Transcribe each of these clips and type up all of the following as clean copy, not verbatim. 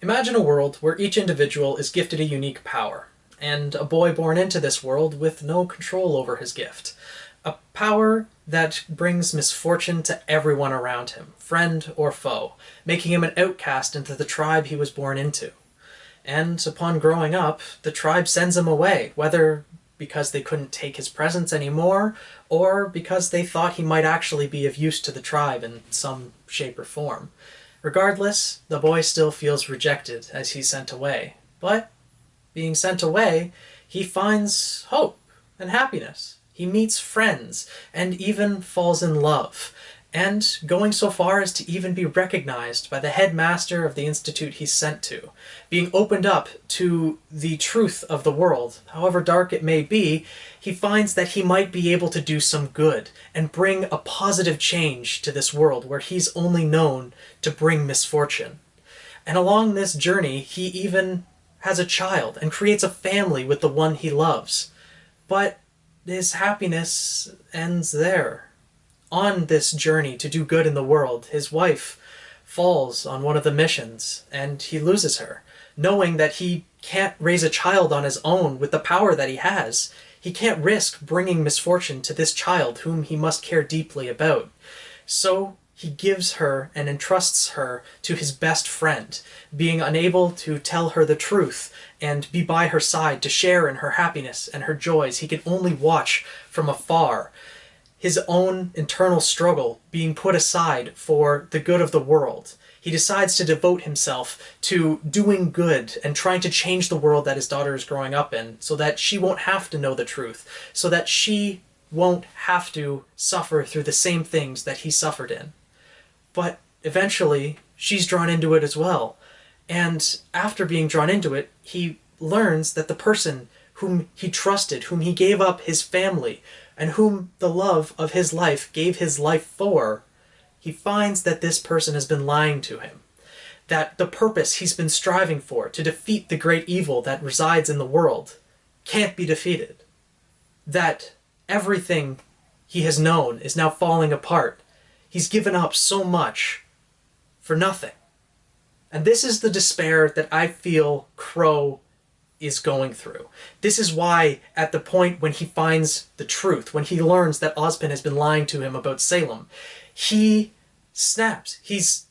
Imagine a world where each individual is gifted a unique power, and a boy born into this world with no control over his gift. A power that brings misfortune to everyone around him, friend or foe, making him an outcast into the tribe he was born into. And upon growing up, the tribe sends him away, whether because they couldn't take his presence anymore, or because they thought he might actually be of use to the tribe in some shape or form. Regardless, the boy still feels rejected as he's sent away. But, being sent away, he finds hope and happiness. He meets friends, and even falls in love, and going so far as to even be recognized by the headmaster of the institute he's sent to. Being opened up to the truth of the world, however dark it may be, he finds that he might be able to do some good and bring a positive change to this world where he's only known to bring misfortune. And along this journey, he even has a child and creates a family with the one he loves. But his happiness ends there. On this journey to do good in the world, his wife falls on one of the missions, and he loses her, knowing that he can't raise a child on his own with the power that he has. He can't risk bringing misfortune to this child whom he must care deeply about. So he gives her and entrusts her to his best friend, being unable to tell her the truth and be by her side to share in her happiness and her joys. He can only watch from afar, his own internal struggle being put aside for the good of the world. He decides to devote himself to doing good and trying to change the world that his daughter is growing up in, so that she won't have to know the truth, so that she won't have to suffer through the same things that he suffered in. But eventually, she's drawn into it as well. And after being drawn into it, he learns that the person whom he trusted, whom he gave up his family, and whom the love of his life gave his life for, he finds that this person has been lying to him. That the purpose he's been striving for, to defeat the great evil that resides in the world, can't be defeated. That everything he has known is now falling apart. He's given up so much for nothing. And this is the despair that I feel Qrow is going through. This is why, at the point when he finds the truth, when he learns that Ozpin has been lying to him about Salem, he snaps. He's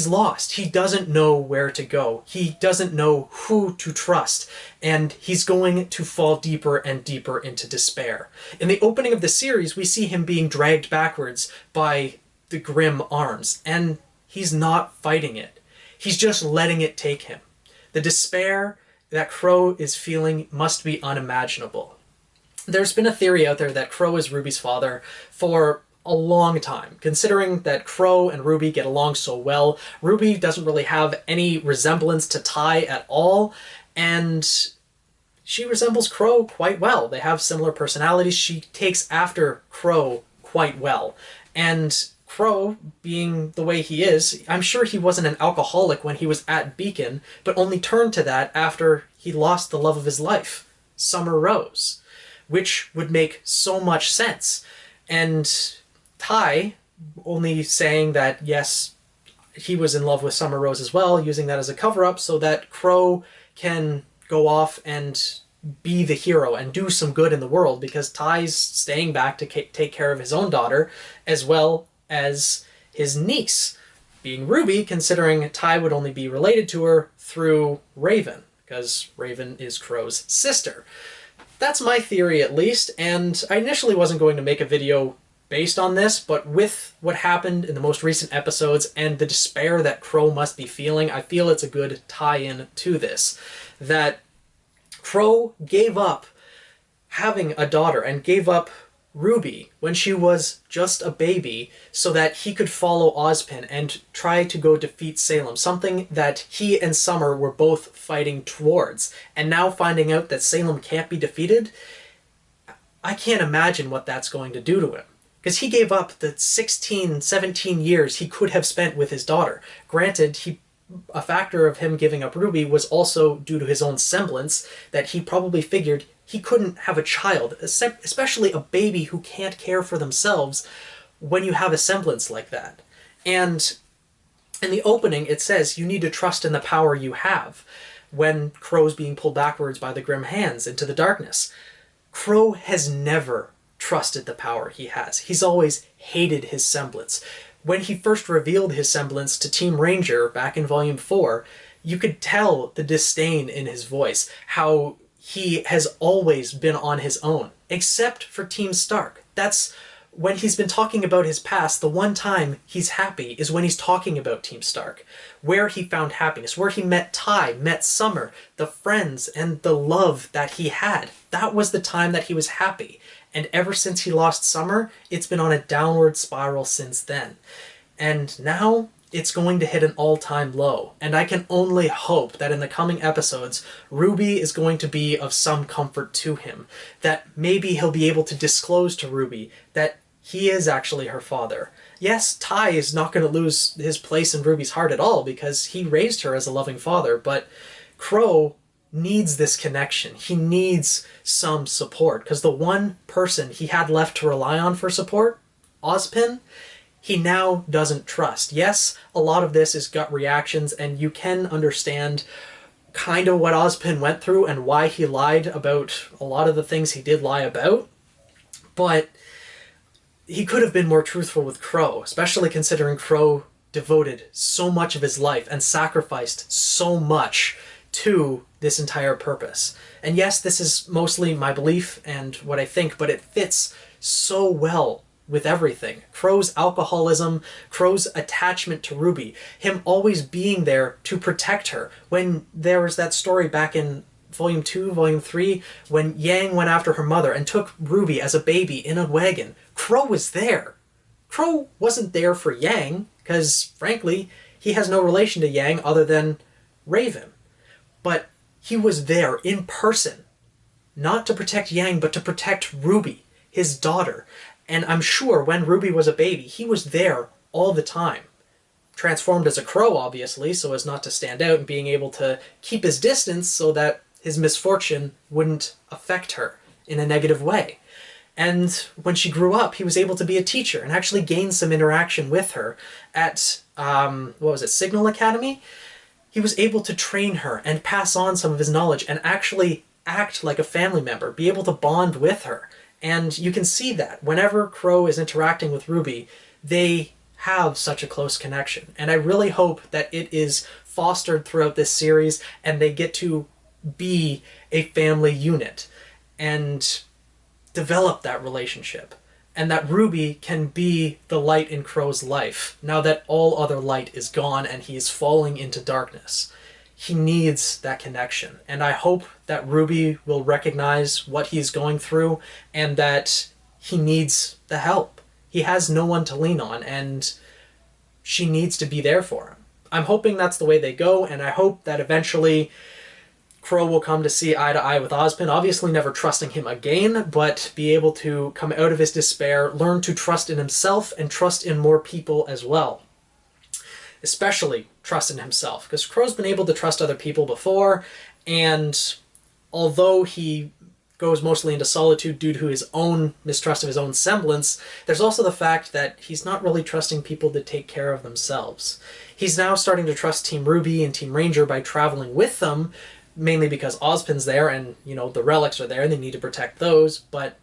lost. He doesn't know where to go. He doesn't know who to trust. And he's going to fall deeper and deeper into despair. In the opening of the series, we see him being dragged backwards by the grim arms, and he's not fighting it. He's just letting it take him. The despair that Qrow is feeling must be unimaginable. There's been a theory out there that Qrow is RWBY's father for a long time, considering that Qrow and RWBY get along so well. RWBY doesn't really have any resemblance to Tai at all, and she resembles Qrow quite well. They have similar personalities. She takes after Qrow quite well. And Qrow, being the way he is, I'm sure he wasn't an alcoholic when he was at Beacon, but only turned to that after he lost the love of his life, Summer Rose, which would make so much sense. And Tai only saying that, yes, he was in love with Summer Rose as well, using that as a cover-up so that Qrow can go off and be the hero and do some good in the world, because Tai's staying back to take care of his own daughter, as well as his niece, being RWBY, considering Tai would only be related to her through Raven, because Raven is Qrow's sister. That's my theory, at least, and I initially wasn't going to make a video based on this, but with what happened in the most recent episodes and the despair that Qrow must be feeling, I feel it's a good tie-in to this. That Qrow gave up having a daughter and gave up RWBY when she was just a baby so that he could follow Ozpin and try to go defeat Salem, something that he and Summer were both fighting towards. And now finding out that Salem can't be defeated, I can't imagine what that's going to do to him. Because he gave up the 16, 17 years he could have spent with his daughter. Granted, a factor of him giving up RWBY was also due to his own semblance, that he probably figured he couldn't have a child, especially a baby who can't care for themselves, when you have a semblance like that. And In the opening, it says you need to trust in the power you have when Qrow's being pulled backwards by the grim hands into the darkness. Qrow has never trusted the power he has. He's always hated his semblance. When he first revealed his semblance to Team Ranger back in Volume 4, you could tell the disdain in his voice, how he has always been on his own, except for Team Stark. That's when he's been talking about his past, the one time he's happy is when he's talking about Team Stark, where he found happiness, where he met Ty, met Summer, the friends, and the love that he had. That was the time that he was happy. And ever since he lost Summer, it's been on a downward spiral since then. And now it's going to hit an all-time low. And I can only hope that in the coming episodes, RWBY is going to be of some comfort to him. That maybe he'll be able to disclose to RWBY that he is actually her father. Yes, Ty is not going to lose his place in RWBY's heart at all because he raised her as a loving father, but Qrow needs this connection. He needs some support because the one person he had left to rely on for support, Ozpin, he now doesn't trust. Yes, a lot of this is gut reactions, and you can understand kind of what Ozpin went through and why he lied about a lot of the things he did lie about, but he could have been more truthful with Qrow, especially considering Qrow devoted so much of his life and sacrificed so much to this entire purpose. And yes, this is mostly my belief and what I think, but it fits so well with everything. Qrow's alcoholism, Qrow's attachment to RWBY, him always being there to protect her. When there was that story back in Volume 2, Volume 3, when Yang went after her mother and took RWBY as a baby in a wagon, Qrow was there. Qrow wasn't there for Yang, because, frankly, he has no relation to Yang other than Raven. But he was there in person, not to protect Yang, but to protect RWBY, his daughter. And I'm sure when RWBY was a baby, he was there all the time. Transformed as a Qrow, obviously, so as not to stand out, and being able to keep his distance so that his misfortune wouldn't affect her in a negative way. And when she grew up, he was able to be a teacher and actually gain some interaction with her at, Signal Academy? He was able to train her and pass on some of his knowledge and actually act like a family member, be able to bond with her. And you can see that whenever Qrow is interacting with RWBY, they have such a close connection. And I really hope that it is fostered throughout this series and they get to be a family unit and develop that relationship. And that RWBY can be the light in Qrow's life, now that all other light is gone and he is falling into darkness. He needs that connection. And I hope that RWBY will recognize what he's going through and that he needs the help. He has no one to lean on, and she needs to be there for him. I'm hoping that's the way they go, and I hope that eventually Qrow will come to see eye to eye with Ozpin, obviously never trusting him again, but be able to come out of his despair, learn to trust in himself, and trust in more people as well. Especially trust in himself, because Qrow's been able to trust other people before, and although he goes mostly into solitude due to his own mistrust of his own semblance, there's also the fact that he's not really trusting people to take care of themselves. He's now starting to trust Team RWBY and Team Ranger by traveling with them, mainly because Ozpin's there and, the relics are there and they need to protect those, but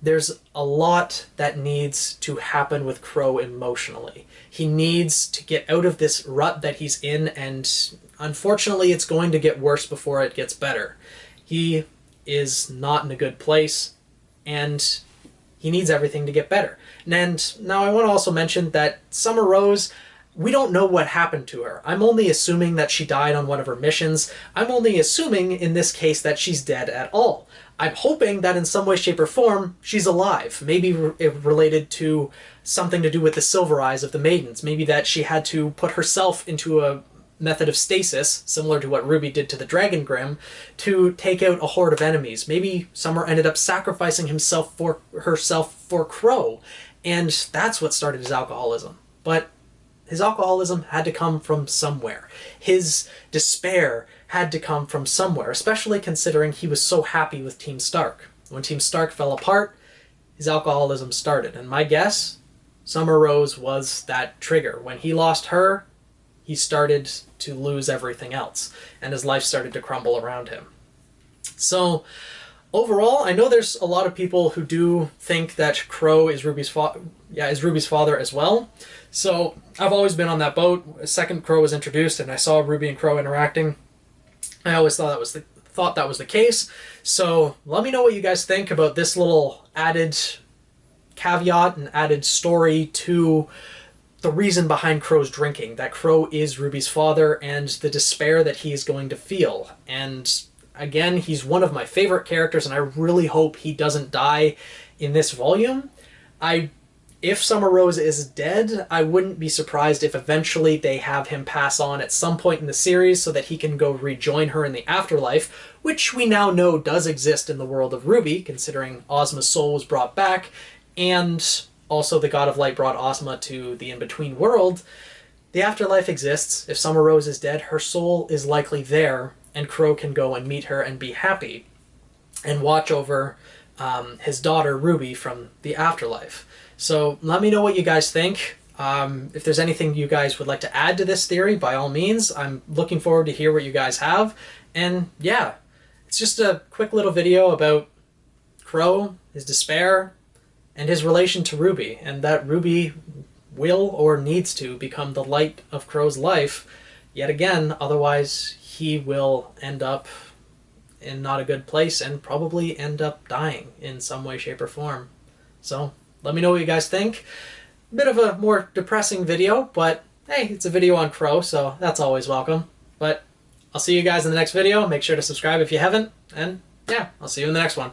there's a lot that needs to happen with Qrow emotionally. He needs to get out of this rut that he's in, and unfortunately it's going to get worse before it gets better. He is not in a good place, and he needs everything to get better. And now I want to also mention that Summer Rose, we don't know what happened to her. I'm only assuming that she died on one of her missions. I'm only assuming in this case that she's dead at all. I'm hoping that in some way, shape, or form, she's alive. Maybe related to something to do with the silver eyes of the maidens. Maybe that she had to put herself into a method of stasis, similar to what RWBY did to the Dragon Grim, to take out a horde of enemies. Maybe Summer ended up sacrificing herself for Qrow, and that's what started his alcoholism. But his alcoholism had to come from somewhere. His despair had to come from somewhere, especially considering he was so happy with Team Stark. When Team Stark fell apart, his alcoholism started. And my guess Summer Rose was that trigger. When he lost her, he started to lose everything else, and his life started to crumble around him. So overall, I know there's a lot of people who do think that Qrow is RWBY's father as well. So I've always been on that boat. The second Qrow was introduced and I saw RWBY and Qrow interacting, I always thought that was the case. So let me know what you guys think about this little added caveat and added story to the reason behind Qrow's drinking, that Qrow is RWBY's father and the despair that he is going to feel. And again, he's one of my favorite characters, and I really hope he doesn't die in this volume. If Summer Rose is dead, I wouldn't be surprised if eventually they have him pass on at some point in the series so that he can go rejoin her in the afterlife, which we now know does exist in the world of RWBY, considering Ozma's soul was brought back, and also the God of Light brought Ozma to the in-between world. The afterlife exists. If Summer Rose is dead, her soul is likely there, and Qrow can go and meet her and be happy and watch over his daughter RWBY from the afterlife. So let me know what you guys think. If there's anything you guys would like to add to this theory, by all means. I'm looking forward to hear what you guys have. And yeah, it's just a quick little video about Qrow, his despair, and his relation to RWBY, and that RWBY will or needs to become the light of Qrow's life yet again, otherwise he will end up in not a good place and probably end up dying in some way, shape, or form. So let me know what you guys think. A bit of a more depressing video, but hey, it's a video on Qrow, so that's always welcome. But I'll see you guys in the next video. Make sure to subscribe if you haven't, and yeah, I'll see you in the next one.